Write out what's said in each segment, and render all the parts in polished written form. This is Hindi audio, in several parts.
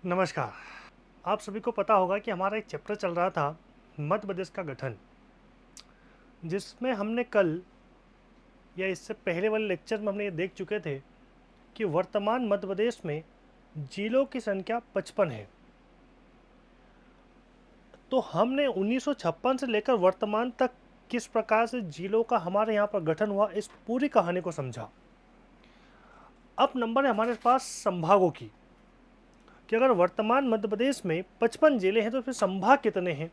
नमस्कार। आप सभी को पता होगा कि हमारा एक चैप्टर चल रहा था मध्य प्रदेश का गठन, जिसमें हमने कल या इससे पहले वाले लेक्चर में हमने ये देख चुके थे कि वर्तमान मध्य प्रदेश में जिलों की संख्या 55 है। तो हमने 1956 से लेकर वर्तमान तक किस प्रकार से जिलों का हमारे यहाँ पर गठन हुआ, इस पूरी कहानी को समझा। अब नंबर है हमारे पास संभागों की, कि अगर वर्तमान मध्य प्रदेश में 55 जिले हैं तो फिर संभाग कितने हैं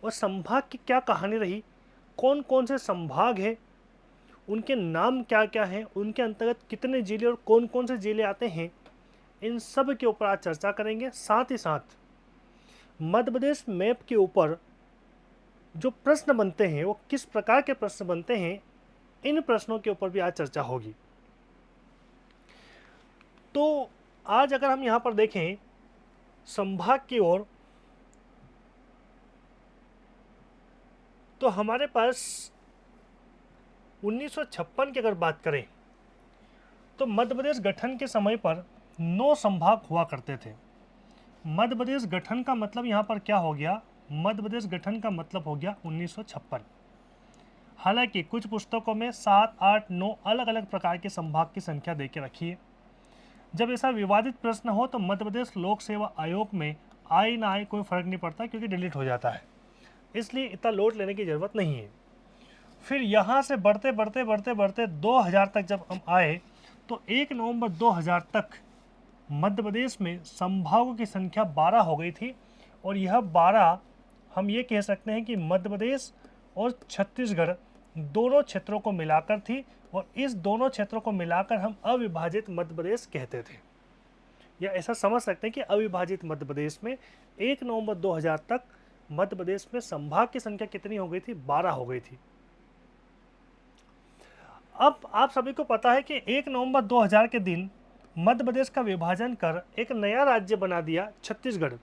और संभाग की क्या कहानी रही, कौन कौन से संभाग हैं, उनके नाम क्या क्या हैं, उनके अंतर्गत कितने जिले और कौन कौन से जिले आते हैं, इन सब के ऊपर आज चर्चा करेंगे। साथ ही साथ मध्य प्रदेश मैप के ऊपर जो प्रश्न बनते हैं वो किस प्रकार के प्रश्न बनते हैं, इन प्रश्नों के ऊपर भी आज चर्चा होगी। तो आज अगर हम यहाँ पर देखें संभाग की ओर, तो हमारे पास 1956 की अगर बात करें तो मध्य प्रदेश गठन के समय पर 9 संभाग हुआ करते थे। मध्य प्रदेश गठन का मतलब यहाँ पर क्या हो गया, मध्य प्रदेश गठन का मतलब हो गया 1956। हालांकि कुछ पुस्तकों में 7, 8, 9 अलग अलग प्रकार के संभाग की संख्या दे के रखी है। जब ऐसा विवादित प्रश्न हो तो मध्य प्रदेश लोक सेवा आयोग में आए ना आए कोई फर्क नहीं पड़ता, क्योंकि डिलीट हो जाता है, इसलिए इतना लोड लेने की जरूरत नहीं है। फिर यहाँ से बढ़ते बढ़ते बढ़ते बढ़ते 2000 तक जब हम आए तो 1 नवंबर 2000 तक मध्य प्रदेश में संभागों की संख्या 12 हो गई थी। और यह 12 हम ये कह सकते हैं कि मध्य प्रदेश और छत्तीसगढ़ दोनों क्षेत्रों को मिलाकर थी, और इस दोनों क्षेत्रों को मिलाकर हम अविभाजित मध्य प्रदेश कहते थे। या ऐसा समझ सकते हैं कि अविभाजित मध्य प्रदेश में 1 नवंबर 2000 तक मध्य प्रदेश में संभाग की संख्या कितनी हो गई थी, 12 हो गई थी। अब आप सभी को पता है कि 1 नवंबर 2000 के दिन मध्य प्रदेश का विभाजन कर एक नया राज्य बना दिया, छत्तीसगढ़।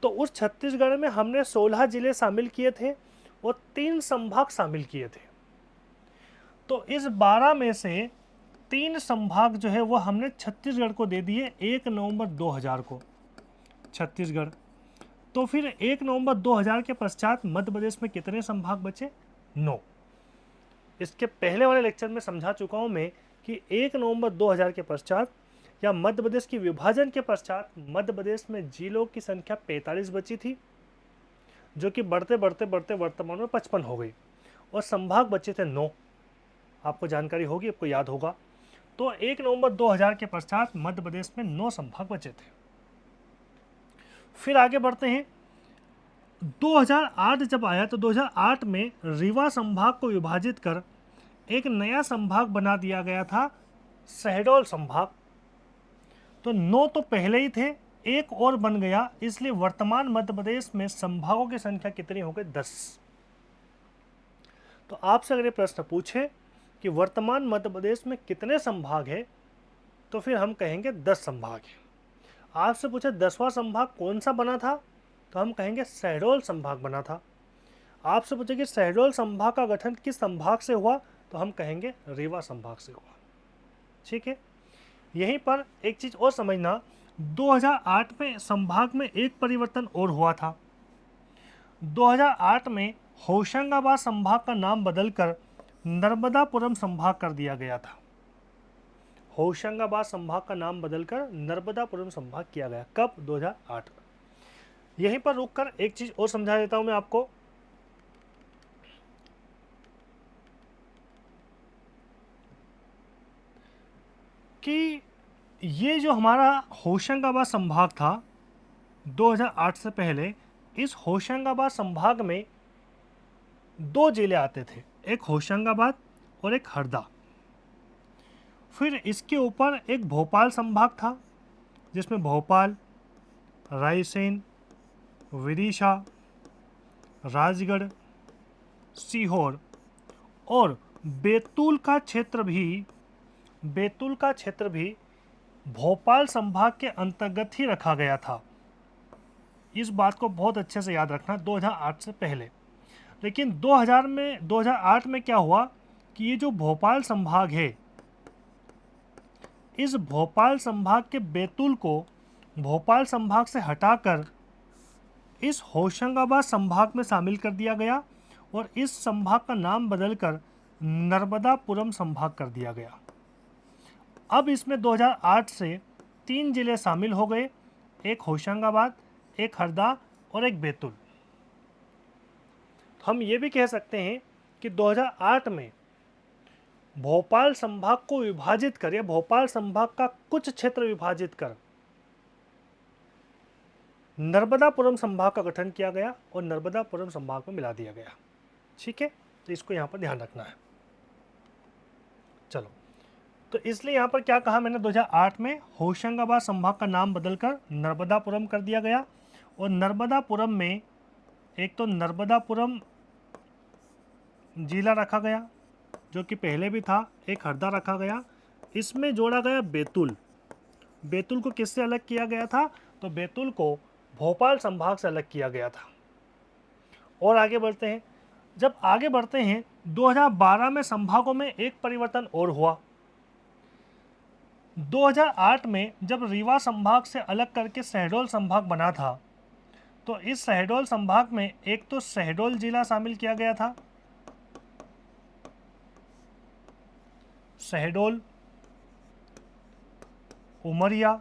तो उस छत्तीसगढ़ में हमने 16 जिले शामिल किए थे और 3 संभाग शामिल किए थे। तो इस 12 में से 3 संभाग जो है वो हमने छत्तीसगढ़ को दे दिए 1 नवंबर 2000 को, छत्तीसगढ़। तो फिर 1 नवंबर 2000 के पश्चात मध्य प्रदेश में कितने संभाग बचे, 9। इसके पहले वाले लेक्चर में समझा चुका हूं मैं कि 1 नवंबर 2000 के पश्चात या मध्य प्रदेश की विभाजन के पश्चात मध्य प्रदेश में जिलों की संख्या 45 बची थी, जो कि बढ़ते बढ़ते बढ़ते वर्तमान में 55 हो गई, और संभाग बचे थे 9। आपको जानकारी होगी, आपको याद होगा। तो 1 नवंबर 2000 के पश्चात मध्य प्रदेश में 9 संभाग बचे थे। फिर आगे बढ़ते हैं, 2008 जब आया तो 2008 में रीवा संभाग को विभाजित कर एक नया संभाग बना दिया गया था, शहडोल संभाग। तो 9 तो पहले ही थे, एक और बन गया, इसलिए वर्तमान मध्य प्रदेश में संभागों की संख्या कितनी हो गई, 10। तो आपसे अगर ये प्रश्न पूछे कि वर्तमान मध्य प्रदेश में कितने संभाग है, तो फिर हम कहेंगे 10 संभाग है। आपसे पूछे 10वां संभाग कौन सा बना था, तो हम कहेंगे शहडोल संभाग बना था। आपसे पूछे कि शहडोल संभाग का गठन किस संभाग से हुआ, तो हम कहेंगे रीवा संभाग से हुआ। ठीक है, यहीं पर एक चीज और समझना, 2008 में संभाग में एक परिवर्तन और हुआ था। 2008 में होशंगाबाद संभाग का नाम बदलकर नर्मदापुरम संभाग कर दिया गया था। होशंगाबाद संभाग का नाम बदलकर नर्मदापुरम संभाग किया गया, कब, 2008 में। यहीं पर रुककर एक चीज और समझा देता हूं मैं आपको, कि ये जो हमारा होशंगाबाद संभाग था 2008 से पहले, इस होशंगाबाद संभाग में 2 जिले आते थे, एक होशंगाबाद और एक हरदा। फिर इसके ऊपर एक भोपाल संभाग था, जिसमें भोपाल, रायसेन, विदिशा, राजगढ़, सीहोर और बैतूल का क्षेत्र भी भोपाल संभाग के अंतर्गत ही रखा गया था। इस बात को बहुत अच्छे से याद रखना, 2008 से पहले। लेकिन 2008 में क्या हुआ कि ये जो भोपाल संभाग है, इस भोपाल संभाग के बैतूल को भोपाल संभाग से हटाकर इस होशंगाबाद संभाग में शामिल कर दिया गया और इस संभाग का नाम बदलकर नर्मदापुरम संभाग कर दिया गया। अब इसमें 2008 से 3 जिले शामिल हो गए, एक होशंगाबाद, एक हरदा और एक बैतूल। हम ये भी कह सकते हैं कि 2008 में भोपाल संभाग को विभाजित कर या भोपाल संभाग का कुछ क्षेत्र विभाजित कर नर्मदापुरम संभाग का गठन किया गया और नर्मदापुरम संभाग में मिला दिया गया। ठीक है, तो इसको यहाँ पर ध्यान रखना है। चलो, तो इसलिए यहाँ पर क्या कहा मैंने, 2008 में होशंगाबाद संभाग का नाम बदलकर नर्मदापुरम कर दिया गया और नर्मदापुरम में एक तो नर्मदापुरम जिला रखा गया जो कि पहले भी था, एक हरदा रखा गया, इसमें जोड़ा गया बैतूल। बैतूल को किससे अलग किया गया था, तो बैतूल को भोपाल संभाग से अलग किया गया था। और आगे बढ़ते हैं, जब आगे बढ़ते हैं 2012 में संभागों में एक परिवर्तन और हुआ। 2008 में जब रीवा संभाग से अलग करके शहडोल संभाग बना था, तो इस शहडोल संभाग में एक तो शहडोल जिला शामिल किया गया था, शहडोल, उमरिया,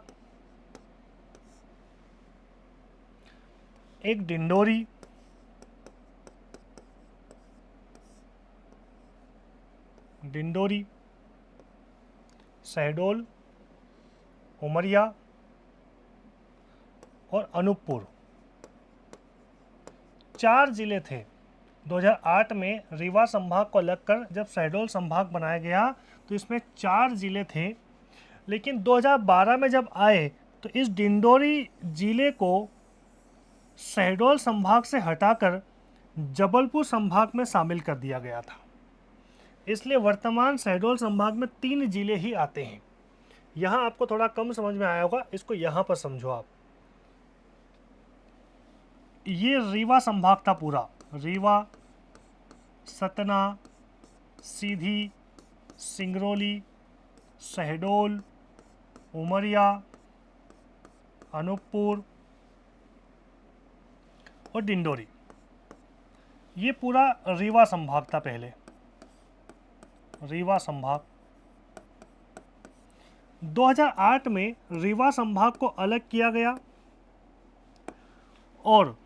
एक डिंडोरी, शहडोल, उमरिया और अनूपपुर, 4 जिले थे। 2008 में रीवा संभाग को अलग कर जब शहडोल संभाग बनाया गया तो इसमें 4 जिले थे, लेकिन 2012 में जब आए तो इस डिंडोरी जिले को शहडोल संभाग से हटाकर जबलपुर संभाग में शामिल कर दिया गया था। इसलिए वर्तमान शहडोल संभाग में 3 जिले ही आते हैं। यहाँ आपको थोड़ा कम समझ में आया होगा, इसको यहाँ पर समझो आप। ये रीवा संभाग था पूरा, रीवा, सतना, सीधी, सिंगरौली, शहडोल, उमरिया, अनूपपुर और डिंडोरी। ये पूरा रीवा संभाग था पहले, रीवा संभाग। 2008 में रीवा संभाग को अलग किया गया और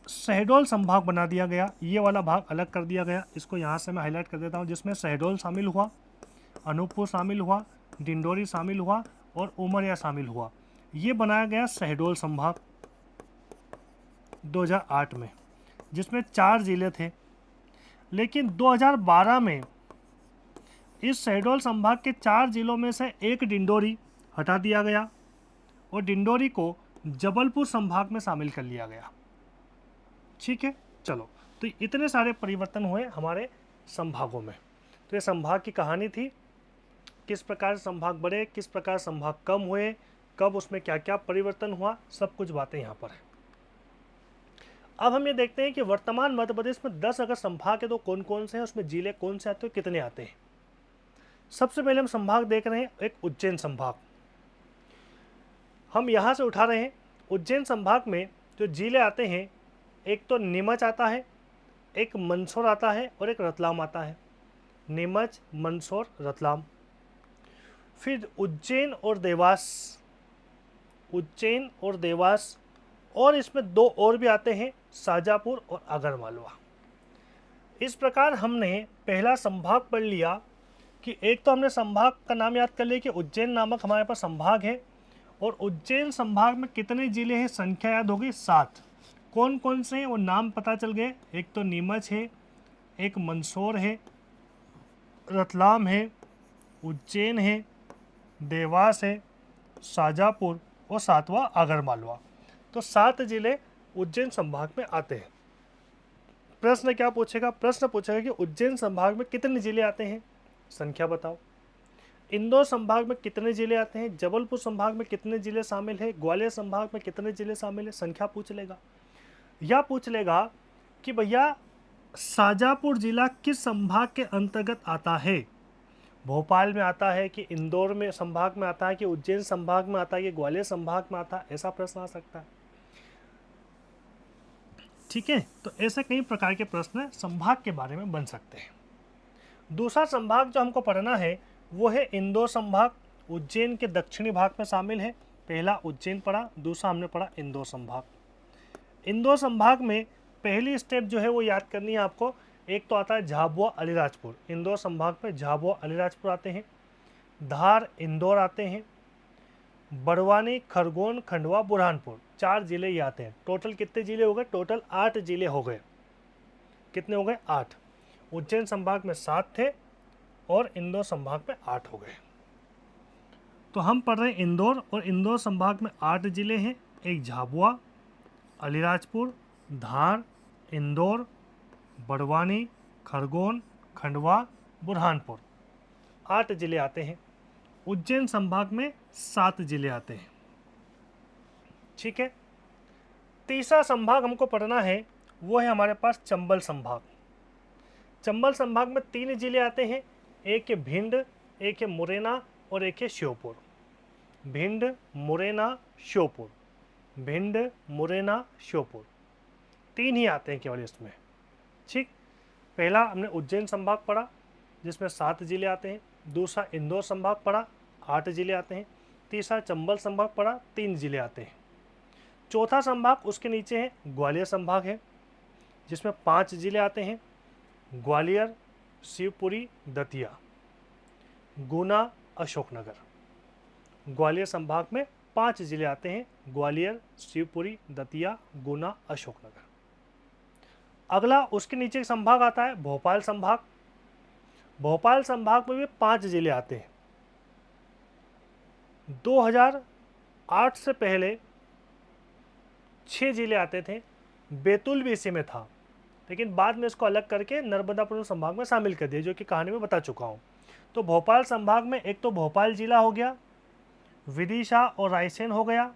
शहडोल संभाग बना दिया गया। ये वाला भाग अलग कर दिया गया, इसको यहाँ से मैं हाईलाइट कर देता हूँ, जिसमें शहडोल शामिल हुआ, अनूपपुर शामिल हुआ, डिंडोरी शामिल हुआ और उमरिया शामिल हुआ। ये बनाया गया शहडोल संभाग 2008 में, जिसमें 4 जिले थे। लेकिन 2012 में इस शहडोल संभाग के 4 जिलों में से एक डिंडोरी हटा दिया गया और डिंडोरी को जबलपुर संभाग में शामिल कर लिया गया। ठीक है, चलो, तो इतने सारे परिवर्तन हुए हमारे संभागों में। तो ये संभाग की कहानी थी, किस प्रकार संभाग बढ़े, किस प्रकार संभाग कम हुए, कब उसमें क्या क्या परिवर्तन हुआ, सब कुछ बातें यहाँ पर है। अब हम ये देखते हैं कि वर्तमान मध्य प्रदेश में 10 अगर संभाग है तो कौन कौन से हैं, उसमें जिले कौन से आते हैं, कितने आते हैं। सबसे पहले हम संभाग देख रहे हैं, एक उज्जैन संभाग हम यहाँ से उठा रहे हैं। उज्जैन संभाग में जो जिले आते हैं, एक तो नीमच आता है, एक मंदसौर आता है और एक रतलाम आता है। नीमच, मंदसौर, रतलाम। फिर उज्जैन और देवास, उज्जैन और देवास, और इसमें 2 और भी आते हैं, शाजापुर और आगरमालवा। इस प्रकार हमने पहला संभाग पढ़ लिया कि एक तो हमने संभाग का नाम याद कर लिया कि उज्जैन नामक हमारे पास संभाग है और उज्जैन संभाग में कितने जिले हैं, संख्या याद होगी 7। कौन कौन से हैं वो नाम पता चल गए, एक तो नीमच है, एक मंदसौर है, रतलाम है, उज्जैन है, देवास है, शाजापुर और 7वां आगरमालवा। तो 7 जिले उज्जैन संभाग में आते हैं। प्रश्न क्या पूछेगा, प्रश्न पूछेगा कि उज्जैन संभाग में कितने जिले आते हैं, संख्या बताओ। इंदौर संभाग में कितने जिले आते हैं, जबलपुर संभाग में कितने जिले शामिल है, ग्वालियर संभाग में कितने जिले शामिल है, संख्या पूछ लेगा। या पूछ लेगा कि भैया शाजापुर जिला किस संभाग के अंतर्गत आता है, भोपाल में आता है कि इंदौर में संभाग में आता है कि उज्जैन संभाग में आता है कि ग्वालियर संभाग में आता है, ऐसा प्रश्न आ सकता है। ठीक है, तो ऐसे कई प्रकार के प्रश्न संभाग के बारे में बन सकते हैं। दूसरा संभाग जो हमको पढ़ना है वो है इंदौर संभाग, उज्जैन के दक्षिणी भाग में शामिल है। पहला उज्जैन पढ़ा, दूसरा हमने पढ़ा इंदौर संभाग। इंदौर संभाग में पहली स्टेप जो है वो याद करनी है आपको। एक तो आता है झाबुआ अलीराजपुर, इंदौर संभाग में झाबुआ अलीराजपुर आते हैं। धार इंदौर आते हैं। बड़वानी, खरगोन, खंडवा, बुरहानपुर, 4 जिले ये आते हैं। टोटल कितने जिले हो गए? टोटल 8 जिले हो गए। कितने हो गए? 8। उज्जैन संभाग में 7 थे और इंदौर संभाग में 8 हो गए। तो हम पढ़ रहे हैं इंदौर, और इंदौर संभाग में 8 जिले हैं। एक झाबुआ, अलीराजपुर, धार, इंदौर, बड़वानी, खरगोन, खंडवा, बुरहानपुर, 8 जिले आते हैं। उज्जैन संभाग में 7 जिले आते हैं। ठीक है, तीसरा संभाग हमको पढ़ना है वो है हमारे पास चंबल संभाग। चंबल संभाग में 3 जिले आते हैं। एक है भिंड, एक है मुरैना और एक है श्योपुर। भिंड, मुरैना, श्योपुर, भिंड, मुरैना, श्योपुर, 3 ही आते हैं केवल इसमें। ठीक, पहला हमने उज्जैन संभाग पढ़ा जिसमें 7 जिले आते हैं। दूसरा इंदौर संभाग पढ़ा, 8 जिले आते हैं। तीसरा चंबल संभाग पढ़ा, 3 जिले आते हैं। चौथा संभाग उसके नीचे है ग्वालियर संभाग है जिसमें 5 जिले आते हैं। ग्वालियर, शिवपुरी, दतिया, गुना, अशोकनगर। ग्वालियर संभाग में 5 जिले आते हैं। ग्वालियर, शिवपुरी, दतिया, गुना, अशोकनगर। अगला उसके नीचे एक संभाग आता है भोपाल संभाग। भोपाल संभाग में भी 5 जिले आते हैं। 2008 से पहले 6 जिले आते थे। बैतूल भी इसी में था, लेकिन बाद में इसको अलग करके नर्मदापुरम संभाग में शामिल कर दिया, जो कि कहानी में बता चुका हूँ। तो भोपाल संभाग में एक तो भोपाल जिला हो गया, विदिशा और रायसेन हो गया,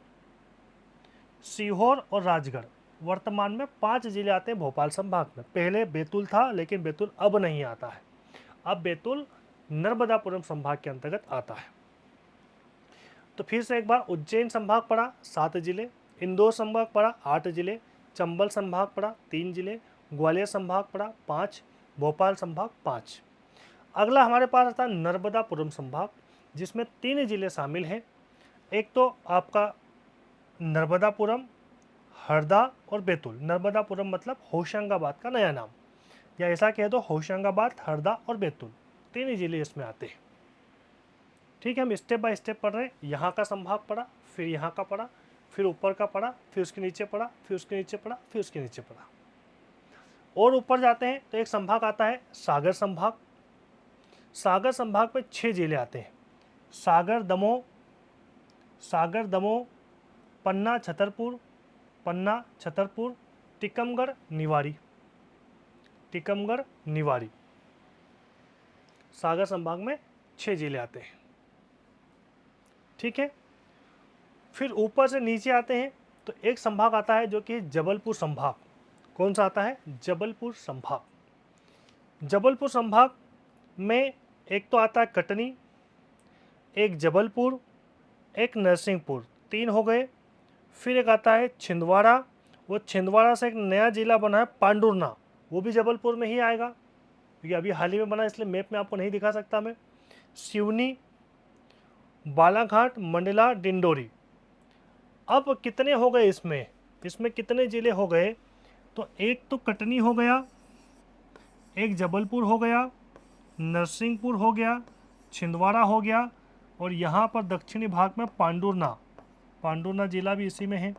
सीहोर और राजगढ़। वर्तमान में 5 जिले आते हैं भोपाल संभाग में। पहले बैतूल था, लेकिन बैतूल अब नहीं आता है। अब बैतूल नर्मदापुरम संभाग के अंतर्गत आता है। तो फिर से एक बार, उज्जैन संभाग पड़ा 7 जिले, इंदौर संभाग पड़ा 8 जिले, चंबल संभाग पड़ा 3 जिले, ग्वालियर संभाग पड़ा 5, भोपाल संभाग 5। अगला हमारे पास आता है नर्मदापुरम संभाग जिसमें 3 जिले शामिल हैं। एक तो आपका नर्मदापुरम, हरदा और बैतूल। नर्मदापुरम मतलब होशंगाबाद का नया नाम, या ऐसा कह दो होशंगाबाद, हरदा और बैतूल, 3 जिले इसमें आते हैं। ठीक है, हम स्टेप बाय स्टेप पढ़ रहे हैं। यहाँ का संभाग पढ़ा, फिर यहाँ का पढ़ा, फिर ऊपर का पढ़ा, फिर उसके नीचे पढ़ा, फिर उसके नीचे पढ़ा, फिर उसके नीचे पढ़ा। और ऊपर जाते हैं तो एक संभाग आता है सागर संभाग। सागर संभाग में 6 जिले आते हैं। सागर दमोह, पन्ना छतरपुर, टीकमगढ़, निवाड़ी। सागर संभाग में 6 जिले आते हैं। ठीक है, फिर ऊपर से नीचे आते हैं तो एक संभाग आता है जो कि जबलपुर संभाग। कौन सा आता है? जबलपुर संभाग। जबलपुर संभाग में एक तो आता है कटनी, एक जबलपुर, एक नरसिंहपुर, 3 हो गए। फिर एक आता है छिंदवाड़ा। वो छिंदवाड़ा से एक नया जिला बना है पांडुरना, वो भी जबलपुर में ही आएगा, क्योंकि अभी हाल ही में बना, इसलिए मैप में आपको नहीं दिखा सकता मैं। सिवनी, बालाघाट, मंडला, डिंडोरी। अब कितने हो गए इसमें कितने जिले हो गए? तो एक तो कटनी हो गया, एक जबलपुर हो गया, नरसिंहपुर हो गया, छिंदवाड़ा हो गया, और यहाँ पर दक्षिणी भाग में पांडुरना जिला भी इसी में है।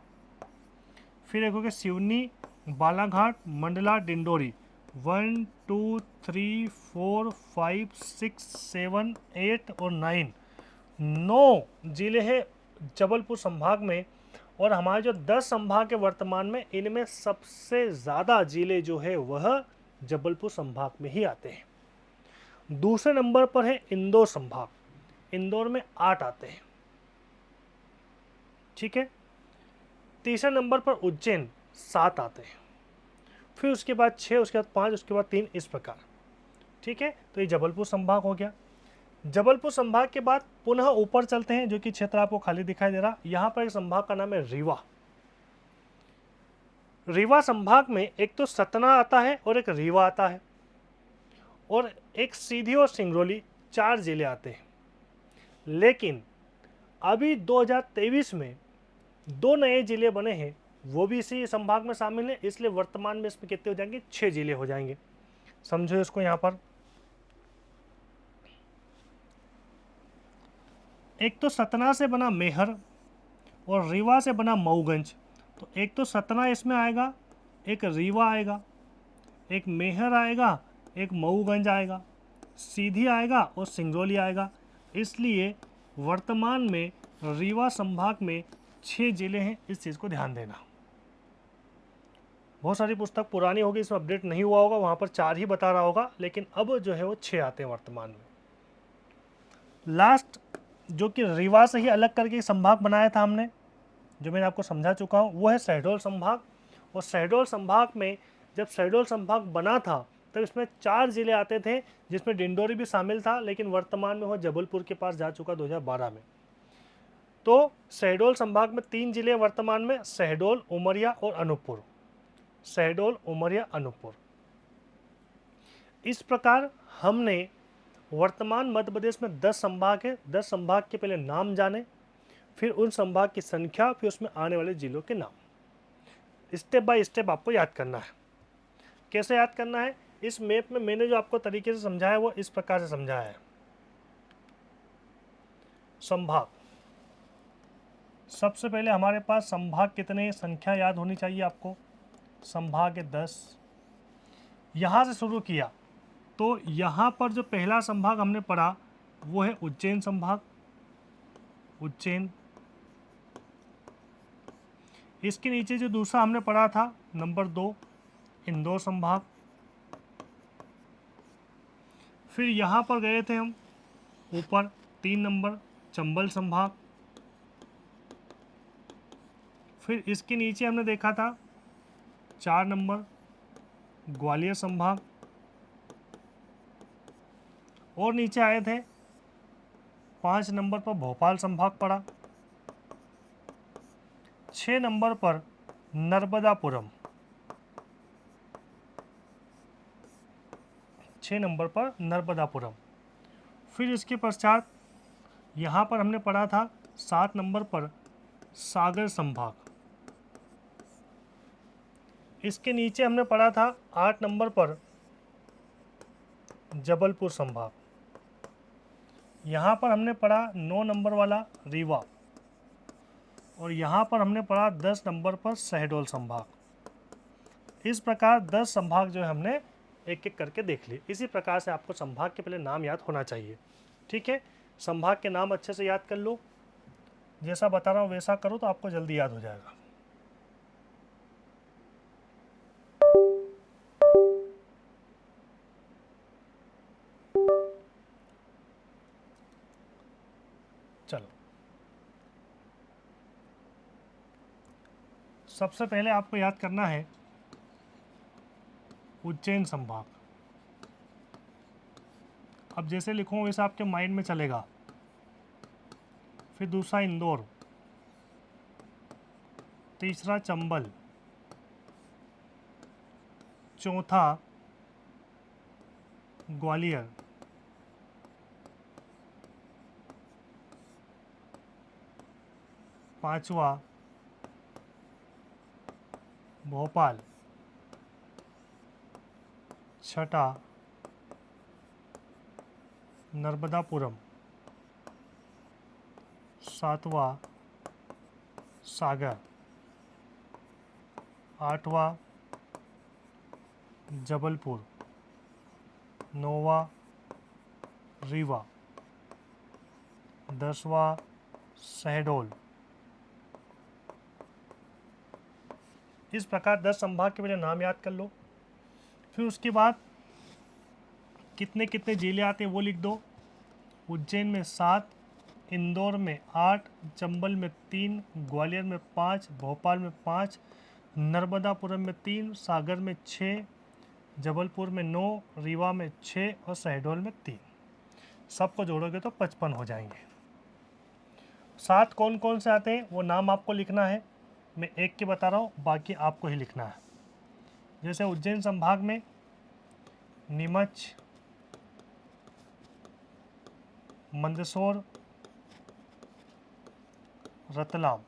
फिर एक हो गया सिवनी, बालाघाट, मंडला, डिंडोरी। 1 2 3 4 5 6 7 8 और 9 जिले हैं जबलपुर संभाग में। और हमारे जो 10 संभाग के वर्तमान में, इनमें सबसे ज़्यादा जिले जो है वह जबलपुर संभाग में ही आते हैं। दूसरे नंबर पर है इंदौर संभाग। इंदौर में 8 आते हैं। ठीक है, तीसरे नंबर पर उज्जैन, 7 आते हैं। फिर उसके बाद 6, उसके बाद 5, उसके बाद 3, इस प्रकार। ठीक है, तो ये जबलपुर संभाग हो गया। जबलपुर संभाग के बाद पुनः ऊपर चलते हैं, जो कि क्षेत्र आपको खाली दिखाई दे रहा। यहाँ पर एक संभाग का नाम है रीवा। रीवा संभाग में एक तो सतना आता है और एक रीवा आता है, और एक सीधी और सिंगरौली, 4 जिले आते हैं। लेकिन अभी 2023 में 2 नए जिले बने हैं, वो भी इसी संभाग में शामिल है, इसलिए वर्तमान में इसमें कितने हो जाएंगे, 6 जिले हो जाएंगे। समझो इसको। यहाँ पर एक तो सतना से बना मेहर और रीवा से बना मऊगंज। तो एक तो सतना इसमें आएगा, एक रीवा आएगा, एक मेहर आएगा, एक मऊगंज आएगा, सीधी आएगा और सिंगरौली आएगा। इसलिए वर्तमान में रीवा संभाग में 6 जिले हैं। इस चीज़ को ध्यान देना। बहुत सारी पुस्तक पुरानी होगी, इसमें अपडेट नहीं हुआ होगा, वहाँ पर 4 ही बता रहा होगा, लेकिन अब जो है वो 6 आते हैं वर्तमान में। लास्ट जो कि रीवा से ही अलग करके संभाग बनाया था हमने, जो मैंने आपको समझा चुका हूँ, वो है शहडोल संभाग। और शहडोल संभाग में जब शहडोल संभाग बना था तब इसमें 4 जिले आते थे, जिसमें डिंडोरी भी शामिल था, लेकिन वर्तमान में वो जबलपुर के पास जा चुका 2012 में। तो शहडोल संभाग में 3 जिले वर्तमान में, शहडोल, उमरिया और अनूपपुर। शहडोल, उमरिया, अनूपपुर। इस प्रकार हमने वर्तमान मध्य प्रदेश में 10 संभाग है। 10 संभाग के पहले नाम जाने, फिर उन संभाग की संख्या, फिर उसमें आने वाले जिलों के नाम। स्टेप बाय स्टेप आपको याद करना है। कैसे याद करना है? इस मैप में मैंने जो आपको तरीके से समझाया वो इस प्रकार से समझाया है। संभाग, सबसे पहले हमारे पास संभाग कितने, संख्या याद होनी चाहिए आपको। संभाग है 10। यहाँ से शुरू किया तो यहाँ पर जो पहला संभाग हमने पढ़ा वो है उज्जैन संभाग, उज्जैन। इसके नीचे जो दूसरा हमने पढ़ा था नंबर 2, इंदौर संभाग। फिर यहाँ पर गए थे हम ऊपर 3 नंबर, चंबल संभाग। फिर इसके नीचे हमने देखा था 4 नंबर, ग्वालियर संभाग। और नीचे आए थे 5 नंबर पर भोपाल संभाग पड़ा। 6 नंबर पर नर्मदापुरम, 6 नंबर पर नर्मदापुरम। फिर इसके पश्चात यहाँ पर हमने पढ़ा था 7 नंबर पर सागर संभाग। इसके नीचे हमने पढ़ा था 8 नंबर पर जबलपुर संभाग। यहाँ पर हमने पढ़ा 9 नंबर वाला रीवा, और यहाँ पर हमने पढ़ा 10 नंबर पर शहडोल संभाग। इस प्रकार 10 संभाग जो है हमने एक एक करके देख लिए। इसी प्रकार से आपको संभाग के पहले नाम याद होना चाहिए। ठीक है, संभाग के नाम अच्छे से याद कर लो। जैसा बता रहा हूँ वैसा करो तो आपको जल्दी याद हो जाएगा। चलो, सबसे पहले आपको याद करना है उज्जैन संभाग। अब जैसे लिखूँ वैसे आपके माइंड में चलेगा। फिर दूसरा इंदौर, तीसरा चंबल, चौथा ग्वालियर, पांचवा भोपाल, छठा नर्मदापुरम, सातवां सागर, आठवां जबलपुर, नौवां रीवा, 10वां शहडोल। इस प्रकार 10 संभाग के पहले नाम याद कर लो। फिर उसके बाद कितने कितने जिले आते हैं वो लिख दो। उज्जैन में 7, इंदौर में 8, चंबल में 3, ग्वालियर में 5, भोपाल में 5, नर्मदापुरम में 3, सागर में 6, जबलपुर में 9, रीवा में 6 और शहडोल में 3। सबको जोड़ोगे तो 55 हो जाएंगे। 7 कौन कौन से आते हैं वो नाम आपको लिखना है, मैं एक के बता रहा हूँ, बाकी आपको ही लिखना है। जैसे उज्जैन संभाग में नीमच, मंदसौर, रतलाम,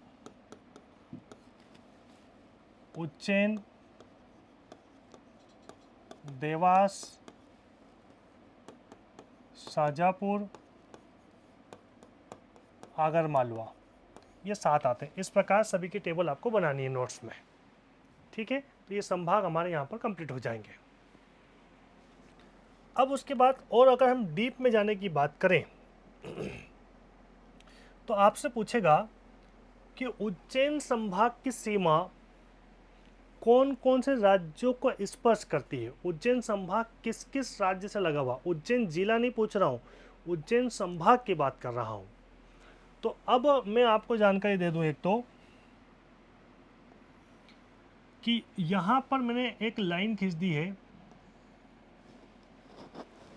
उज्जैन, देवास, शाजापुर, आगर मालवा, ये 7 आते हैं। इस प्रकार सभी की टेबल आपको बनानी है नोट्स में, ठीक है। तो ये संभाग हमारे यहाँ पर कंप्लीट हो जाएंगे। अब उसके बाद और अगर हम डीप में जाने की बात करें तो आपसे पूछेगा कि उज्जैन संभाग की सीमा कौन कौन से राज्यों को स्पर्श करती है। उज्जैन संभाग किस किस राज्य से लगा हुआ, उज्जैन जिला नहीं पूछ रहा हूँ, उज्जैन संभाग की बात कर रहा हूँ। तो अब मैं आपको जानकारी दे दूं एक तो कि यहाँ पर मैंने एक लाइन खींच दी है,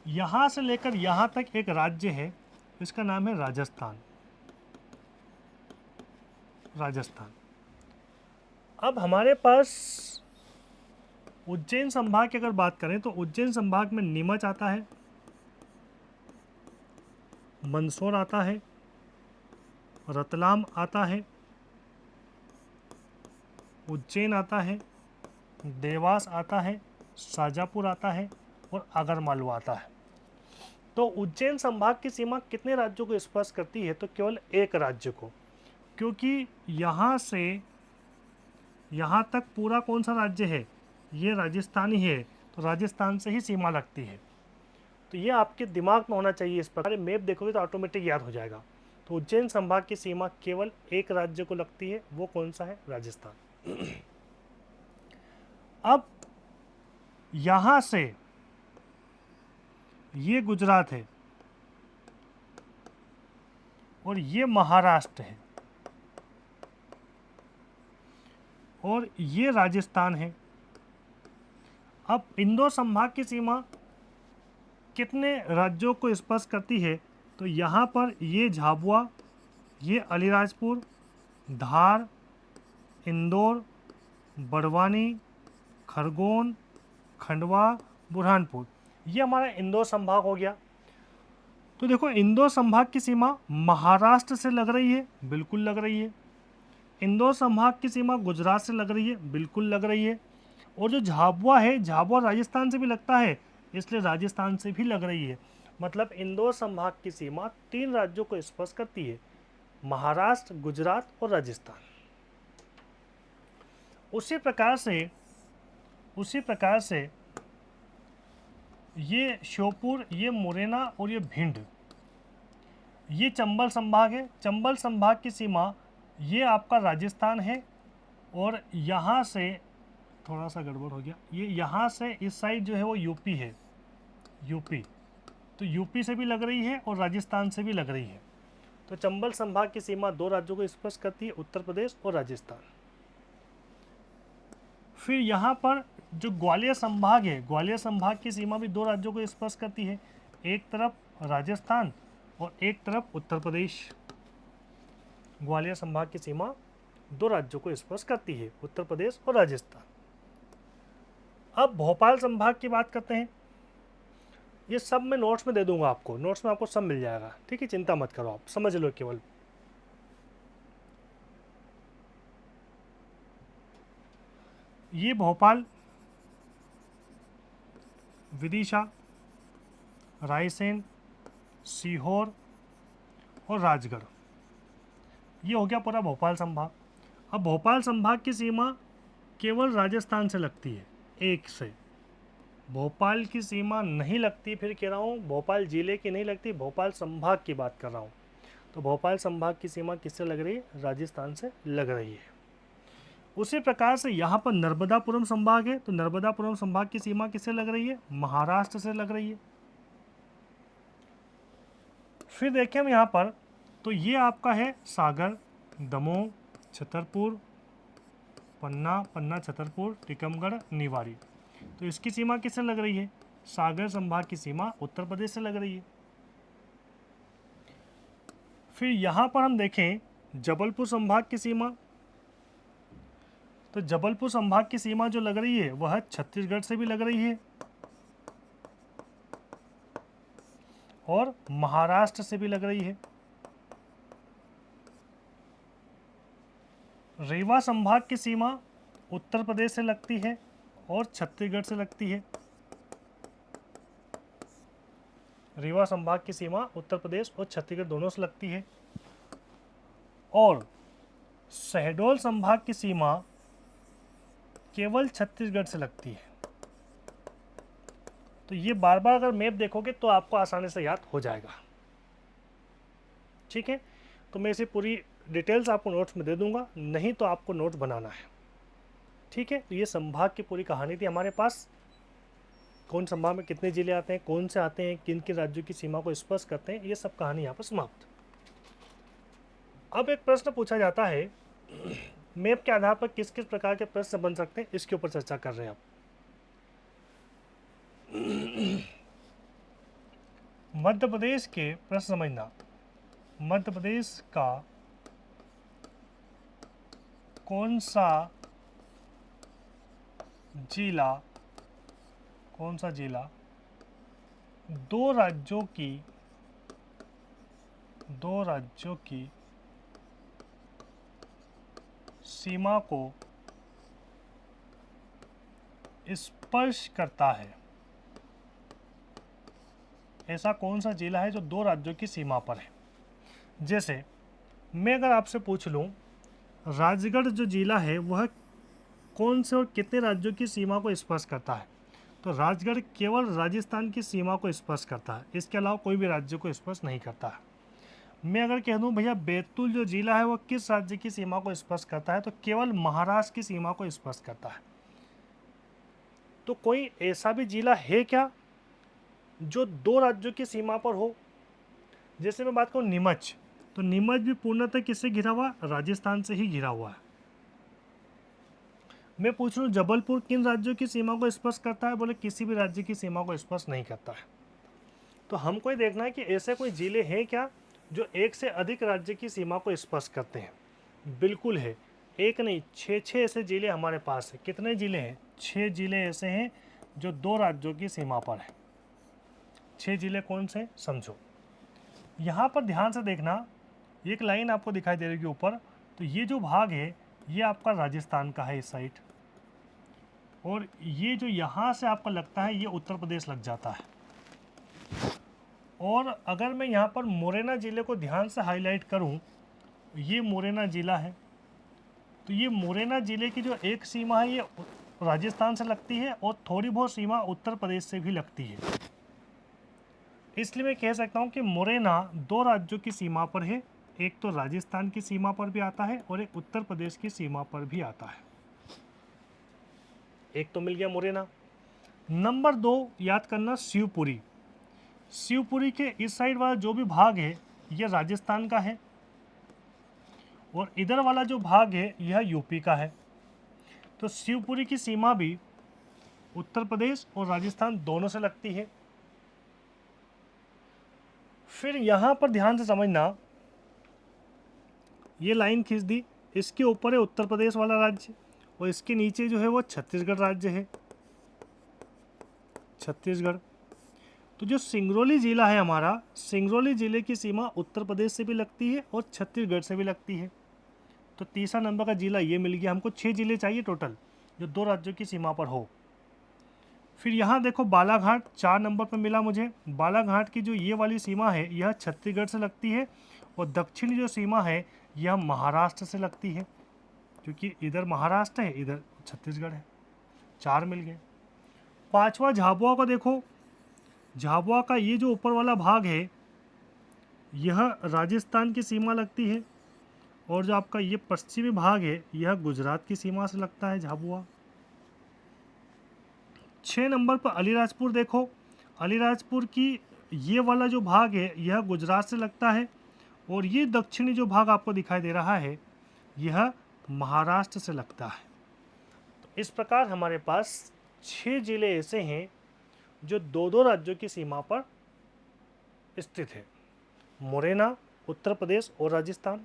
यहाँ से लेकर यहाँ तक एक राज्य है, इसका नाम है राजस्थान। राजस्थान। अब हमारे पास उज्जैन संभाग की अगर बात करें तो उज्जैन संभाग में नीमच आता है, मंदसौर आता है, रतलाम आता है, उज्जैन आता है, देवास आता है, शाजापुर आता है और आगरमालवा आता है। तो उज्जैन संभाग की सीमा कितने राज्यों को स्पर्श करती है, तो केवल एक राज्य को, क्योंकि यहाँ से यहाँ तक पूरा कौन सा राज्य है, ये राजस्थान ही है, तो राजस्थान से ही सीमा लगती है। तो ये आपके दिमाग में होना चाहिए, इस प्रकार मैप देखोगे तो ऑटोमेटिक याद हो जाएगा। तो उज्जैन संभाग की सीमा केवल एक राज्य को लगती है, वो कौन सा है, राजस्थान। अब यहां से ये गुजरात है और ये महाराष्ट्र है और ये राजस्थान है। अब इंदौर संभाग की सीमा कितने राज्यों को स्पर्श करती है, तो यहाँ पर ये झाबुआ, ये अलीराजपुर, धार, इंदौर, बड़वानी, खरगोन, खंडवा, बुरहानपुर, ये हमारा इंदौर संभाग हो गया। तो देखो इंदौर संभाग की सीमा महाराष्ट्र से लग रही है, बिल्कुल लग रही है। इंदौर संभाग की सीमा गुजरात से लग रही है, बिल्कुल लग रही है। और जो झाबुआ है, झाबुआ राजस्थान से भी लगता है, इसलिए राजस्थान से भी लग रही है। मतलब इंदौर संभाग की सीमा 3 राज्यों को स्पर्श करती है, महाराष्ट्र, गुजरात और राजस्थान। उसी प्रकार से ये श्योपुर, ये मुरैना और ये भिंड, ये चंबल संभाग है। चंबल संभाग की सीमा ये आपका राजस्थान है और यहाँ से थोड़ा सा गड़बड़ हो गया, ये यहाँ से इस साइड जो है वो यूपी है, यूपी। तो यूपी से भी लग रही है और राजस्थान से भी लग रही है। तो चंबल संभाग की सीमा 2 राज्यों को स्पर्श करती है, उत्तर प्रदेश और राजस्थान। फिर यहाँ पर जो ग्वालियर संभाग है, ग्वालियर संभाग की सीमा भी 2 राज्यों को स्पर्श करती है, एक तरफ राजस्थान और एक तरफ उत्तर प्रदेश। ग्वालियर संभाग की सीमा 2 राज्यों को स्पर्श करती है, उत्तर प्रदेश और राजस्थान। अब भोपाल संभाग की बात करते हैं। ये सब मैं नोट्स में दे दूंगा आपको, नोट्स में आपको सब मिल जाएगा, ठीक है, चिंता मत करो, आप समझ लो केवल। ये भोपाल, विदिशा, रायसेन, सीहोर और राजगढ़, ये हो गया पूरा भोपाल संभाग। अब भोपाल संभाग की सीमा केवल राजस्थान से लगती है, एक से। भोपाल की सीमा नहीं लगती, फिर कह रहा हूँ भोपाल जिले की नहीं लगती, भोपाल संभाग की बात कर रहा हूँ। तो भोपाल संभाग की सीमा किससे लग रही है, राजस्थान से लग रही है। उसी प्रकार से यहाँ पर नर्मदापुरम संभाग है, तो नर्मदापुरम संभाग की सीमा किससे लग रही है, महाराष्ट्र से लग रही है। फिर देखें हम यहाँ पर, तो ये आपका है सागर, दमोह, छतरपुर, पन्ना, छतरपुर, टीकमगढ़, निवाड़ी। तो इसकी सीमा किससे लग रही है, सागर संभाग की सीमा उत्तर प्रदेश से लग रही है। फिर यहाँ पर हम देखें जबलपुर संभाग की सीमा, तो जबलपुर संभाग की सीमा जो लग रही है वह छत्तीसगढ़ से भी लग रही है और महाराष्ट्र से भी लग रही है। रीवा संभाग की सीमा उत्तर प्रदेश से लगती है और छत्तीसगढ़ से लगती है। रीवा संभाग की सीमा उत्तर प्रदेश और छत्तीसगढ़ दोनों से लगती है। और शहडोल संभाग की सीमा केवल छत्तीसगढ़ से लगती है। तो ये बार बार अगर मैप देखोगे तो आपको आसानी से याद हो जाएगा। ठीक है, तो मैं इसे पूरी डिटेल्स आपको नोट्स में दे दूंगा, नहीं तो आपको नोट्स बनाना है। ठीक है, तो ये संभाग की पूरी कहानी थी हमारे पास। कौन संभाग में कितने जिले आते हैं, कौन से आते हैं, किन किन राज्यों की सीमा को स्पर्श करते हैं, ये सब कहानी यहाँ पर समाप्त। अब एक प्रश्न पूछा जाता है, मैप के आधार पर किस किस प्रकार के प्रश्न बन सकते हैं, इसके ऊपर चर्चा कर रहे हैं आप। मध्य प्रदेश के प्रश्न समझना। मध्य प्रदेश का कौन सा जिला दो राज्यों की सीमा को स्पर्श करता है? ऐसा कौन सा जिला है जो दो राज्यों की सीमा पर है? जैसे मैं अगर आपसे पूछ लूं, राजगढ़ जो जिला है वह कौन से और कितने राज्यों की सीमा को स्पर्श करता है? तो राजगढ़ केवल राजस्थान की सीमा को स्पर्श करता है, इसके अलावा कोई भी राज्य को स्पर्श नहीं करता है। मैं अगर कह दूं भैया बैतूल जो जिला है वह किस राज्य की सीमा को स्पर्श करता है, तो केवल महाराष्ट्र की सीमा को स्पर्श करता है। तो कोई ऐसा भी जिला है क्या जो दो राज्यों की सीमा पर हो? जैसे मैं बात करूं नीमच, तो नीमच भी पूर्णतः किससे घिरा हुआ? राजस्थान से ही घिरा हुआ है। मैं पूछ रहा हूँ जबलपुर किन राज्यों की सीमा को स्पर्श करता है? बोले किसी भी राज्य की सीमा को स्पर्श नहीं करता है। तो हमको ये देखना है कि ऐसे कोई जिले हैं क्या जो एक से अधिक राज्य की सीमा को स्पर्श करते हैं। बिल्कुल है, एक नहीं 6 ऐसे जिले हमारे पास है। कितने जिले हैं? 6 जिले ऐसे हैं जो दो राज्यों की सीमा पर है। 6 जिले कौन से? समझो, यहाँ पर ध्यान से देखना, एक लाइन आपको दिखाई दे रही है ऊपर, तो ये जो भाग है ये आपका राजस्थान का है इस साइड, और ये जो यहाँ से आपको लगता है ये उत्तर प्रदेश लग जाता है। और अगर मैं यहाँ पर मुरैना जिले को ध्यान से हाईलाइट करूँ, ये मुरैना जिला है, तो ये मुरैना जिले की जो एक सीमा है ये राजस्थान से लगती है और थोड़ी बहुत सीमा उत्तर प्रदेश से भी लगती है। इसलिए मैं कह सकता हूँ कि मुरैना दो राज्यों की सीमा पर है, एक तो राजस्थान की सीमा पर भी आता है और एक उत्तर प्रदेश की सीमा पर भी आता है। एक तो मिल गया मुरैना। नंबर 2 याद करना, शिवपुरी। शिवपुरी के इस साइड वाला जो भी भाग है यह राजस्थान का है और इधर वाला जो भाग है यह यूपी का है। तो शिवपुरी की सीमा भी उत्तर प्रदेश और राजस्थान दोनों से लगती है। फिर यहाँ पर ध्यान से समझना, ये लाइन खींच दी, इसके ऊपर है उत्तर प्रदेश वाला राज्य और इसके नीचे जो है वो छत्तीसगढ़ राज्य है, छत्तीसगढ़। तो जो सिंगरौली जिला है हमारा, सिंगरौली जिले की सीमा उत्तर प्रदेश से भी लगती है और छत्तीसगढ़ से भी लगती है। तो तीसरा नंबर का जिला ये मिल गया। हमको 6 जिले चाहिए टोटल जो दो राज्यों की सीमा पर हो। फिर यहाँ देखो बालाघाट 4 नंबर पर मिला मुझे। बालाघाट की जो ये वाली सीमा है यह छत्तीसगढ़ से लगती है और दक्षिणी जो सीमा है यह महाराष्ट्र से लगती है, क्योंकि इधर महाराष्ट्र है इधर छत्तीसगढ़ है। 4 मिल गए। 5वां झाबुआ को देखो, झाबुआ का ये जो ऊपर वाला भाग है यह राजस्थान की सीमा लगती है और जो आपका ये पश्चिमी भाग है यह गुजरात की सीमा से लगता है झाबुआ। 6 नंबर पर अलीराजपुर देखो, अलीराजपुर की ये वाला जो भाग है यह गुजरात से लगता है और ये दक्षिणी जो भाग आपको दिखाई दे रहा है यह महाराष्ट्र से लगता है। तो इस प्रकार हमारे पास 6 जिले ऐसे हैं जो दो दो राज्यों की सीमा पर स्थित है। मुरैना, उत्तर प्रदेश और राजस्थान,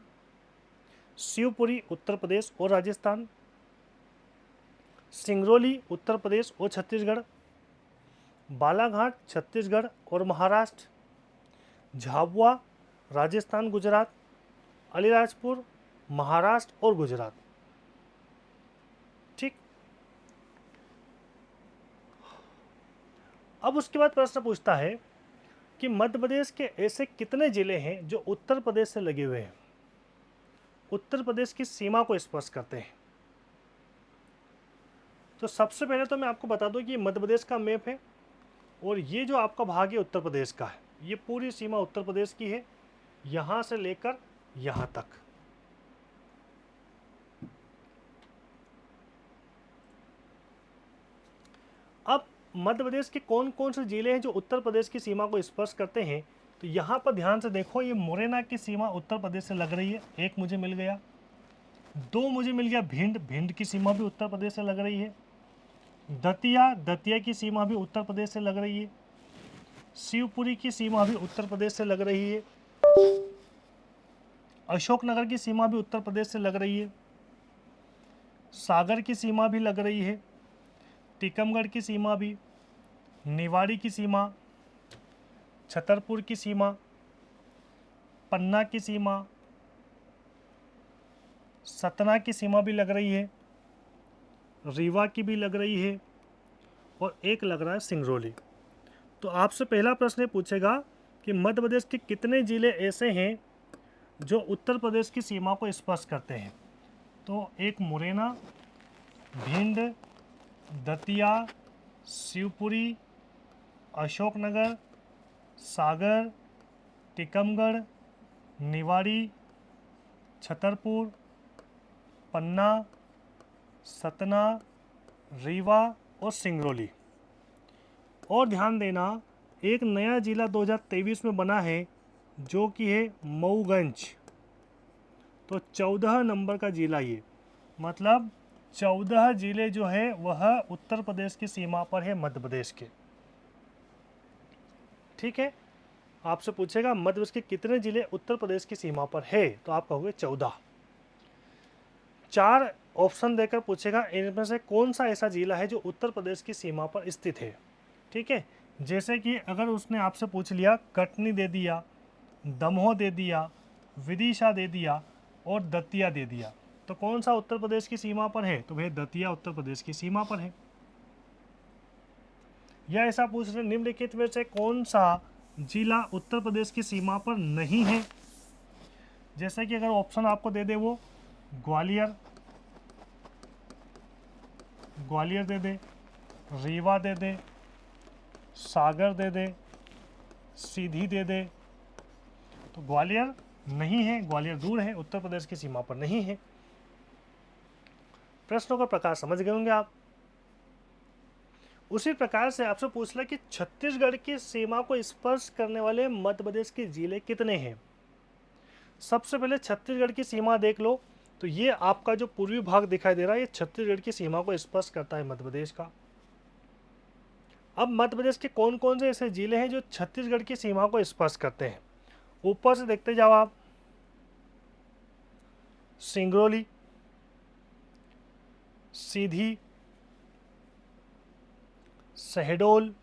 शिवपुरी उत्तर प्रदेश और राजस्थान, सिंगरौली उत्तर प्रदेश और छत्तीसगढ़, बालाघाट छत्तीसगढ़ और महाराष्ट्र, झाबुआ राजस्थान गुजरात, अलीराजपुर महाराष्ट्र और गुजरात। ठीक। अब उसके बाद प्रश्न पूछता है कि मध्य प्रदेश के ऐसे कितने जिले हैं जो उत्तर प्रदेश से लगे हुए हैं, उत्तर प्रदेश की सीमा को स्पर्श करते हैं। तो सबसे पहले तो मैं आपको बता दूं कि ये मध्य प्रदेश का मैप है और ये जो आपका भाग है उत्तर प्रदेश का है। ये पूरी सीमा उत्तर प्रदेश की है, यहां से लेकर यहां तक। अब मध्य प्रदेश के कौन कौन से जिले हैं जो उत्तर प्रदेश की सीमा को स्पर्श करते हैं, तो यहाँ पर ध्यान से देखो, ये मुरैना की सीमा उत्तर प्रदेश से लग रही है, एक मुझे मिल गया। दो मुझे मिल गया भिंड, भिंड की सीमा भी उत्तर प्रदेश से लग रही है। दतिया, दतिया की सीमा भी उत्तर प्रदेश से लग रही है। शिवपुरी की सीमा भी उत्तर प्रदेश से लग रही है। अशोकनगर की सीमा भी उत्तर प्रदेश से लग रही है। सागर की सीमा भी लग रही है। टीकमगढ़ की सीमा भी, निवाड़ी की सीमा, छतरपुर की सीमा, पन्ना की सीमा, सतना की सीमा भी लग रही है, रीवा की भी लग रही है और एक लग रहा है सिंगरौली। तो आपसे पहला प्रश्न ये पूछेगा कि मध्य प्रदेश के कितने जिले ऐसे हैं जो उत्तर प्रदेश की सीमा को स्पर्श करते हैं। तो एक मुरैना, भिंड, दतिया, शिवपुरी, अशोकनगर, सागर, टीकमगढ़, निवाड़ी, छतरपुर, पन्ना, सतना, रीवा और सिंगरौली। और ध्यान देना, एक नया जिला 2023 में बना है जो कि है मऊगंज। तो 14 नंबर का जिला ये, मतलब 14 जिले जो है वह उत्तर प्रदेश की सीमा पर है, मध्य प्रदेश के। ठीक है, आपसे पूछेगा मध्य प्रदेश के कितने जिले उत्तर प्रदेश की सीमा पर है, तो आप कहोगे 14। 4 ऑप्शन देकर पूछेगा इनमें से कौन सा ऐसा जिला है जो उत्तर प्रदेश की सीमा पर स्थित है। ठीक है, जैसे कि अगर उसने आपसे पूछ लिया कटनी दे दिया, दमोह दे दिया, विदिशा दे दिया और दतिया दे दिया, तो कौन सा उत्तर प्रदेश की सीमा पर है, तो भाई दतिया उत्तर प्रदेश की सीमा पर है। या ऐसा पूछ रहे निम्नलिखित में से कौन सा जिला उत्तर प्रदेश की सीमा पर नहीं है, जैसे कि अगर ऑप्शन आपको दे दे वो ग्वालियर, ग्वालियर दे दे, रीवा दे दे, सागर दे दे, सीधी दे दे, तो ग्वालियर नहीं है, ग्वालियर दूर है, उत्तर प्रदेश की सीमा पर नहीं है। प्रश्नों का प्रकार समझ गए होंगे आप। उसी प्रकार से आपसे पूछ लिया कि छत्तीसगढ़ की सीमा को स्पर्श करने वाले मध्य प्रदेश के जिले कितने हैं। सबसे पहले छत्तीसगढ़ की सीमा देख लो, तो ये आपका जो पूर्वी भाग दिखाई दे रहा है ये छत्तीसगढ़ की सीमा को स्पर्श करता है मध्य प्रदेश का। अब मध्य प्रदेश के कौन कौन से ऐसे जिले हैं जो छत्तीसगढ़ की सीमा को स्पर्श करते हैं, ऊपर से देखते जाओ आप। सिंगरौली, सीधी, शहडोल,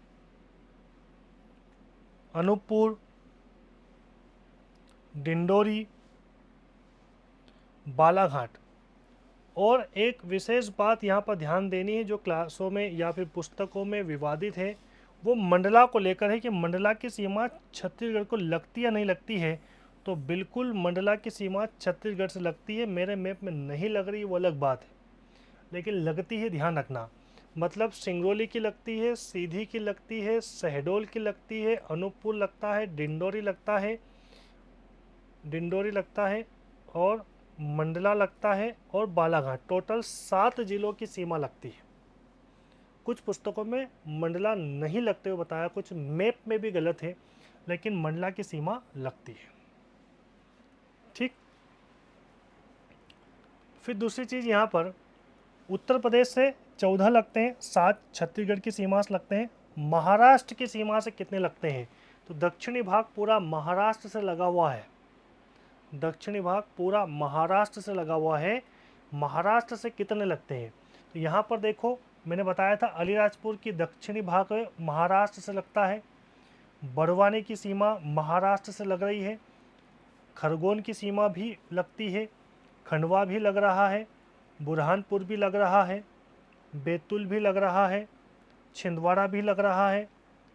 अनूपपुर, डिंडोरी, बालाघाट। और एक विशेष बात यहाँ पर ध्यान देनी है जो क्लासों में या फिर पुस्तकों में विवादित है, वो मंडला को लेकर है कि मंडला की सीमा छत्तीसगढ़ को लगती या नहीं लगती है। तो बिल्कुल मंडला की सीमा छत्तीसगढ़ से लगती है, मेरे मैप में नहीं लग रही वो अलग बात है, लेकिन लगती है, ध्यान रखना। मतलब सिंगरौली की लगती है, सीधी की लगती है, शहडोल की लगती है, अनूपपुर लगता है, डिंडोरी लगता है और मंडला लगता है और बालाघाट। टोटल 7 जिलों की सीमा लगती है। कुछ पुस्तकों में मंडला नहीं लगते हुए बताया, कुछ मैप में भी गलत है, लेकिन मंडला की सीमा लगती है। ठीक। फिर दूसरी चीज़ यहाँ पर उत्तर प्रदेश से 14 लगते हैं, 7 छत्तीसगढ़ की सीमा से लगते हैं। महाराष्ट्र की सीमा से कितने लगते हैं, तो दक्षिणी भाग पूरा महाराष्ट्र से लगा हुआ है। दक्षिणी भाग पूरा महाराष्ट्र से लगा हुआ है। महाराष्ट्र से कितने लगते हैं? तो यहाँ पर देखो, मैंने बताया था अलीराजपुर की दक्षिणी भाग महाराष्ट्र से लगता है। बड़वानी की सीमा महाराष्ट्र से लग रही है। खरगोन की सीमा भी लगती है। खंडवा भी लग रहा है। बुरहानपुर भी लग रहा है। बैतूल भी लग रहा है। छिंदवाड़ा भी लग रहा है।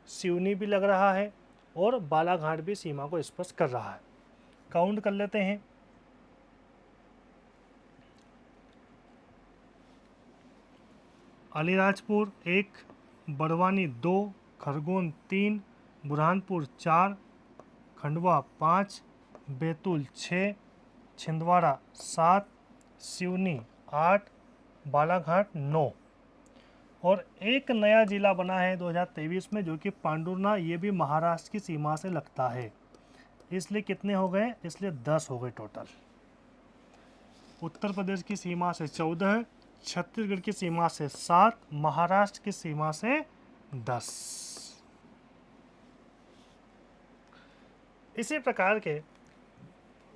सिवनी भी लग रहा है। और बालाघाट भी सीमा को स्पर्श कर रहा है। काउंट कर लेते हैं। अलीराजपुर 1, बड़वानी 2, खरगोन 3, बुरहानपुर 4, खंडवा 5, बैतूल 6, छिंदवाड़ा 7, सिवनी 8, बालाघाट 9 और एक नया जिला बना है 2023 में जो कि पांडुरना, ये भी महाराष्ट्र की सीमा से लगता है। इसलिए कितने हो गए? इसलिए 10 हो गए टोटल। उत्तर प्रदेश की सीमा से 14, छत्तीसगढ़ की सीमा से 7, महाराष्ट्र की सीमा से 10। इसी प्रकार के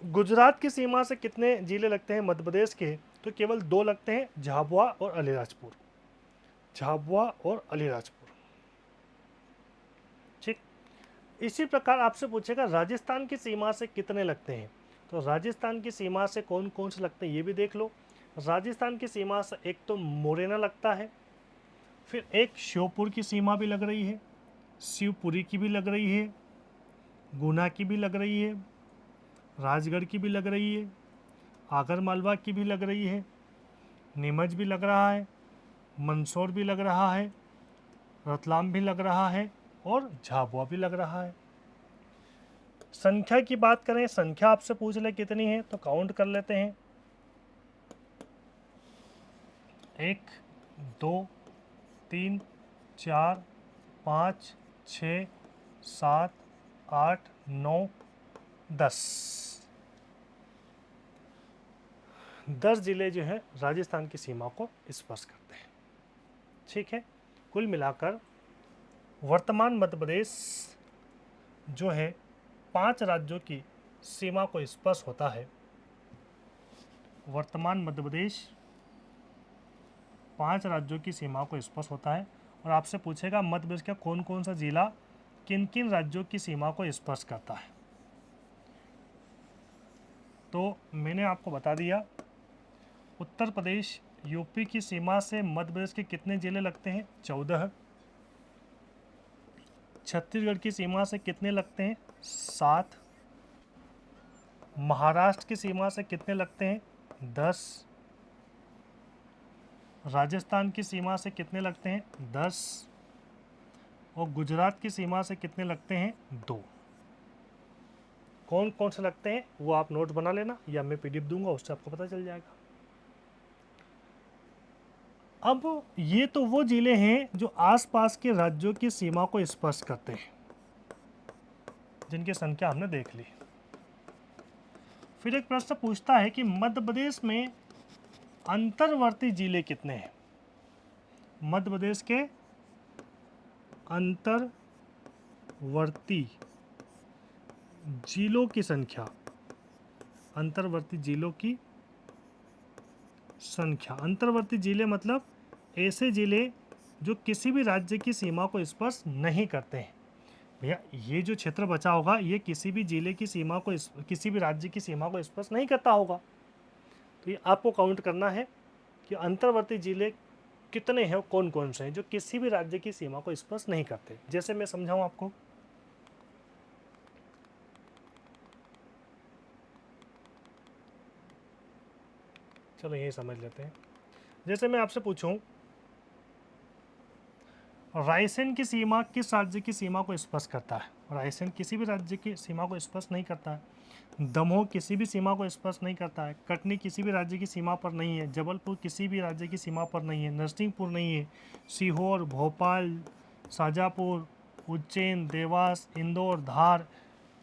गुजरात की सीमा से कितने जिले लगते हैं मध्य प्रदेश के? तो केवल 2 लगते हैं, झाबुआ और अलीराजपुर। झाबुआ और अलीराजपुर। ठीक। इसी प्रकार आपसे पूछेगा राजस्थान की सीमा से कितने लगते हैं? तो राजस्थान की सीमा से कौन कौन से लगते हैं ये भी देख लो। राजस्थान की सीमा से एक तो मुरैना लगता है, फिर एक श्योपुर की सीमा भी लग रही है, शिवपुरी की भी लग रही है, गुना की भी लग रही है, राजगढ़ की भी लग रही है, आगर मालवा की भी लग रही है, नीमच भी लग रहा है, मंदसौर भी लग रहा है, रतलाम भी लग रहा है और झाबुआ भी लग रहा है। संख्या की बात करें, संख्या आपसे पूछ ले कितनी है, तो काउंट कर लेते हैं। 1, 2, 3, 4, 5, 6, 7, 8, 9, 10। 10 जिले जो है राजस्थान की सीमा को स्पर्श करते हैं। ठीक है। कुल मिलाकर वर्तमान मध्य प्रदेश जो है 5 राज्यों की सीमा को स्पर्श होता है। वर्तमान मध्य प्रदेश 5 राज्यों की सीमा को स्पर्श होता है। और आपसे पूछेगा मध्य प्रदेश का कौन कौन सा जिला किन किन राज्यों की सीमा को स्पर्श करता है। तो मैंने आपको बता दिया, उत्तर प्रदेश यूपी की सीमा से मध्य प्रदेश के कितने जिले लगते हैं? 14। छत्तीसगढ़ की सीमा से कितने लगते हैं? 7। महाराष्ट्र की सीमा से कितने लगते हैं? 10। राजस्थान की सीमा से कितने लगते हैं? 10। और गुजरात की सीमा से कितने लगते हैं? 2। कौन कौन से लगते हैं वो आप नोट बना लेना, या मैं पीडीएफ दूंगा उससे आपको पता चल जाएगा। अब ये तो वो जिले हैं जो आसपास के राज्यों की सीमा को स्पर्श करते हैं, जिनकी संख्या हमने देख ली। फिर एक प्रश्न पूछता है कि मध्य प्रदेश में अंतर्वर्ती जिले कितने हैं? मध्य प्रदेश के अंतर्वर्ती जिलों की संख्या, अंतर्वर्ती जिलों की संख्या। अंतर्वर्ती जिले मतलब ऐसे जिले जो किसी भी राज्य की सीमा को स्पर्श नहीं करते हैं। भैया ये जो क्षेत्र बचा होगा ये किसी भी जिले की सीमा को, किसी भी राज्य की सीमा को स्पर्श नहीं करता होगा। तो ये आपको काउंट करना है कि अंतर्वर्ती जिले कितने हैं, कौन कौन से हैं जो किसी भी राज्य की सीमा को स्पर्श नहीं करते। जैसे मैं समझाऊं आपको, चलो यही समझ लेते हैं। जैसे मैं आपसे पूछूं रायसेन की सीमा किस राज्य की सीमा को स्पर्श करता है? रायसेन किसी भी राज्य की सीमा को स्पर्श नहीं करता है। दमोह किसी भी सीमा को स्पर्श नहीं करता है। कटनी किसी भी राज्य की सीमा पर नहीं है। जबलपुर किसी भी राज्य की सीमा पर नहीं है। नरसिंहपुर नहीं है। सीहोर, भोपाल, शाजापुर, उज्जैन, देवास, इंदौर, धार,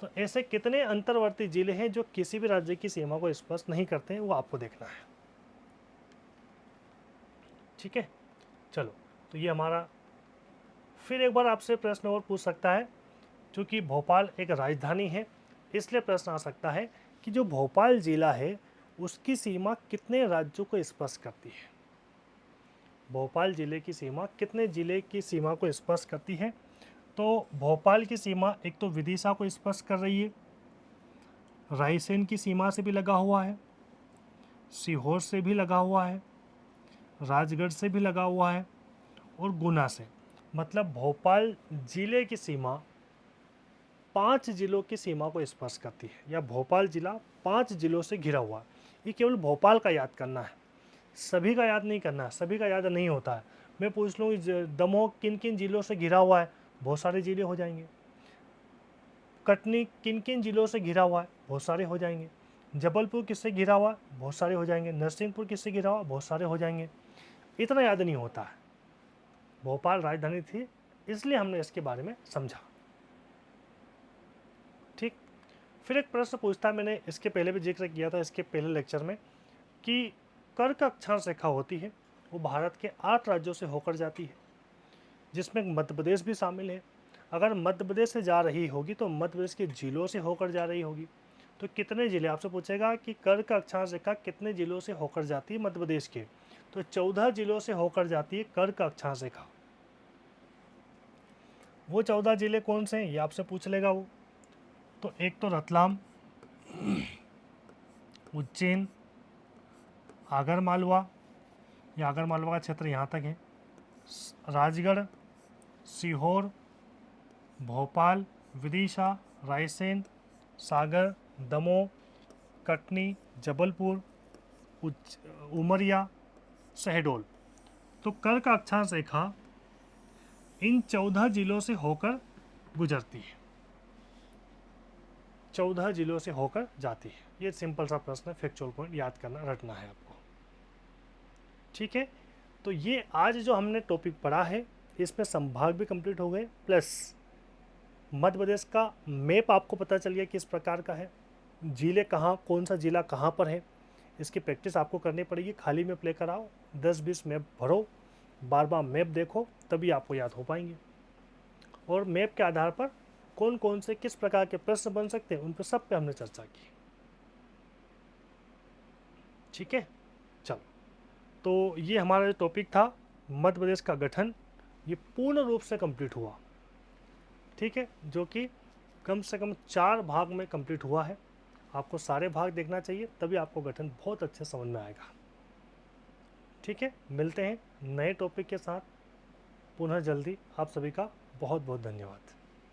तो ऐसे कितने अंतर्वर्ती जिले हैं जो किसी भी राज्य की सीमा को स्पर्श नहीं करते हैं, वो आपको देखना है। ठीक है, चलो तो ये हमारा। फिर एक बार आपसे प्रश्न और पूछ सकता है, क्योंकि भोपाल एक राजधानी है इसलिए प्रश्न आ सकता है कि जो भोपाल जिला है उसकी सीमा कितने राज्यों को स्पर्श करती है। भोपाल जिले की सीमा कितने जिले की सीमा को स्पर्श करती है। तो भोपाल की सीमा एक तो विदिशा को स्पर्श कर रही है, रायसेन की सीमा से भी लगा हुआ है, सीहोर से भी लगा हुआ है, राजगढ़ से भी लगा हुआ है और गुना से। मतलब भोपाल जिले की सीमा 5 जिलों की सीमा को स्पर्श करती है, या भोपाल जिला 5 जिलों से घिरा हुआ है। ये केवल भोपाल का याद करना है, सभी का याद नहीं करना है, सभी का याद नहीं होता है। मैं पूछ लूँ दमोह किन किन जिलों से घिरा हुआ है, बहुत सारे जिले हो जाएंगे। कटनी किन किन जिलों से घिरा हुआ है, बहुत सारे हो जाएंगे। जबलपुर किससे घिरा हुआ है, बहुत सारे हो जाएंगे। नरसिंहपुर किससे घिरा हुआ, बहुत सारे हो जाएंगे। इतना याद नहीं होता है। भोपाल राजधानी थी, इसलिए हमने इसके बारे में समझा। ठीक। फिर एक प्रश्न पूछता, मैंने इसके पहले भी जिक्र किया था इसके पहले लेक्चर में, कि कर्क अक्षांश रेखा होती है वो भारत के 8 राज्यों से होकर जाती है, जिसमें मध्य प्रदेश भी शामिल है। अगर मध्य प्रदेश से जा रही होगी तो मध्य प्रदेश के जिलों से होकर जा रही होगी। तो कितने जिले, आपसे पूछेगा कि कर्क अक्षांश रेखा कितने जिलों से होकर जाती है मध्य प्रदेश के, तो 14 जिलों से होकर जाती है कर्क अक्षांश रेखा। वो 14 जिले कौन से हैं ये आपसे पूछ लेगा वो। तो एक तो रतलाम, उज्जैन, आगर मालवा, या आगर मालवा का क्षेत्र यहाँ तक है, राजगढ़, सीहोर, भोपाल, विदिशा, रायसेन, सागर, दमोह, कटनी, जबलपुर, उमरिया, शहडोल। तो कर्क अक्षांश रेखा इन 14 जिलों से होकर गुजरती है, 14 जिलों से होकर जाती है। ये सिंपल सा प्रश्न है, फैक्चुअल पॉइंट याद करना, रटना है आपको। ठीक है। तो ये आज जो हमने टॉपिक पढ़ा है इसमें संभाग भी कंप्लीट हो गए, प्लस मध्य प्रदेश का मैप आपको पता चल गया किस प्रकार का है, जिले कहाँ, कौन सा जिला कहाँ पर है। इसकी प्रैक्टिस आपको करनी पड़ेगी। खाली मैप लेकर आओ, 10-20 मैप भरो, बार बार मैप देखो, तभी आपको याद हो पाएंगे। और मैप के आधार पर कौन कौन से किस प्रकार के प्रश्न बन सकते हैं उन पर सब पे हमने चर्चा की। ठीक है, चलो। तो ये हमारा जो टॉपिक था मध्य प्रदेश का गठन, ये पूर्ण रूप से कंप्लीट हुआ। ठीक है, जो कि कम से कम 4 भाग में कंप्लीट हुआ है। आपको सारे भाग देखना चाहिए, तभी आपको गठन बहुत अच्छे समझ में आएगा। ठीक है, मिलते हैं नए टॉपिक के साथ पुनः जल्दी। आप सभी का बहुत बहुत धन्यवाद।